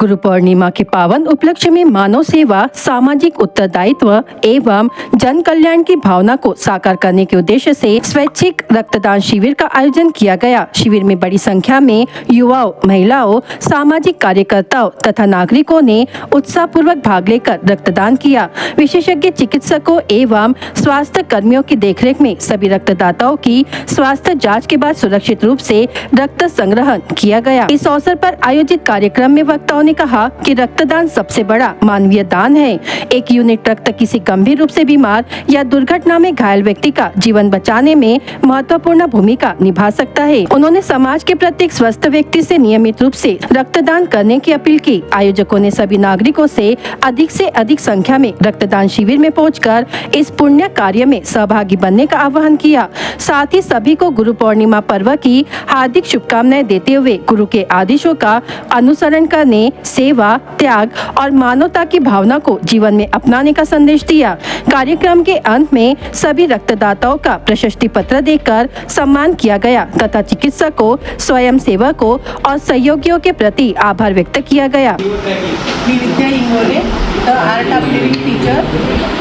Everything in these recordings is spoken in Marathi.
गुरु पूर्णिमा के पावन उपलक्ष्य में मानव सेवा, सामाजिक उत्तरदायित्व एवं जन कल्याण की भावना को साकार करने के उद्देश्य से स्वैच्छिक रक्तदान शिविर का आयोजन किया गया। शिविर में बड़ी संख्या में युवाओं, महिलाओं, सामाजिक कार्यकर्ताओं तथा नागरिकों ने उत्साहपूर्वक भाग लेकर रक्तदान किया। विशेषज्ञ चिकित्सकों एवं स्वास्थ्य कर्मियों की देखरेख में सभी रक्तदाताओं की स्वास्थ्य जाँच के बाद सुरक्षित रूप से रक्त संग्रहण किया गया। इस अवसर पर आयोजित कार्यक्रम में वक्ताओं ने कहा कि रक्तदान सबसे बड़ा मानवीय दान है। एक यूनिट रक्त किसी गंभीर रूप से बीमार या दुर्घटना में घायल व्यक्ति का जीवन बचाने में महत्वपूर्ण भूमिका निभा सकता है। उन्होंने समाज के प्रत्येक स्वस्थ व्यक्ति से नियमित रूप से रक्तदान करने की अपील की। आयोजकों ने सभी नागरिकों से अधिक संख्या में रक्तदान शिविर में पहुंचकर इस पुण्य कार्य में सहभागी बनने का आह्वान किया। साथ ही सभी को गुरु पूर्णिमा पर्व की हार्दिक शुभकामनाएं देते हुए गुरु के आदेशों का अनुसरण करने, सेवा, त्याग और मानवता की भावना को जीवन में अपनाने का संदेश दिया। कार्यक्रम के अंत में सभी रक्तदाताओं का प्रशस्ति पत्र देकर सम्मान किया गया तथा चिकित्सकों, स्वयं सेवकों और सहयोगियों के प्रति आभार व्यक्त किया गया। Vidya Ingole, the art of living teacher.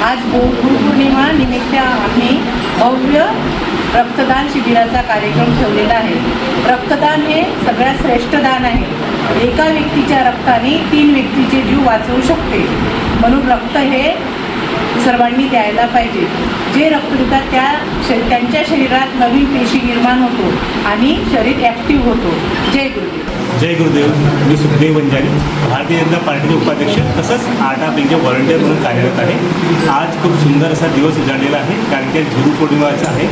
आज गुरु पौर्णिमा निमित्त आम्ही भव्य रक्तदान शिबिराचा कार्यक्रम ठेवलेला आहे। रक्तदान हे सगळ्यात श्रेष्ठ दान आहे। एका व्यक्तीच्या रक्ताने 3 व्यक्तीचे जीव वाचवू शकते, म्हणून रक्त हे सर्वांनी द्यायला पाहिजे। जे रक्त देतात त्यांच्या शरीरात नवीन पेशी निर्माण होतो आणि शरीर ॲक्टिव्ह होतो। जय गुरुदेव। जय गुरुदेव। मी सुखदेव वंजारी, भारतीय जनता पार्टीचे उपाध्यक्ष तसंच आर्ट ऑफ लिव्हिंगचे व्हॉलंटियर म्हणून कार्यरत आहे। आज खूप सुंदर असा दिवस उजाडलेला आहे, कारण की गुरुपौर्णिमाचा आहे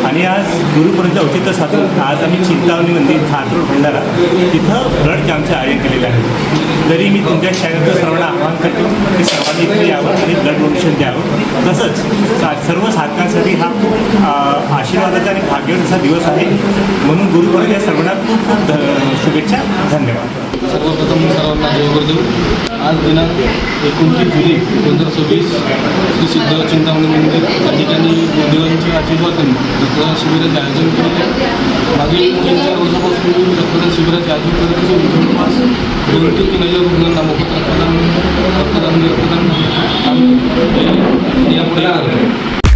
आणि आज गुरुपौर्णिमेचं औचित्य साधून आज आम्ही चिंतामणी मंदिर, खातरोड, भंडारा इथं ब्लड कॅम्पचे आयोजन केलेले आहे। तरी मी तुमच्या चॅनलचं सर्वांना आवाहन करतो की सर्वांनी इथे यावं आणि ब्लड डोनेशन द्यावं। तसंच सर्व साधकांसाठी हा खूप आशीर्वादाचा आणि भाग्यवान असा दिवस आहे, म्हणून गुरुपौर्णिमेच्या सर्वांना खूप खूप शुभेच्छा। धन्यवाद। सर्वप्रथम सर्वांना जय गुरुदेव। आज दिनांक 29 जुलै 2026 श्री सिद्ध चिंतामणी मंदिर या ठिकाणी गुरुदेवांचे आशीर्वादाने रक्तदान शिबिराचे आयोजन केले आहे। मागील 3-4 वर्षापासून मी रक्तदान शिबिराचे आयोजन करत असून जवळपास 2 ते 3,000 रुग्णांना मोफत रक्तदान यापुढे करतो।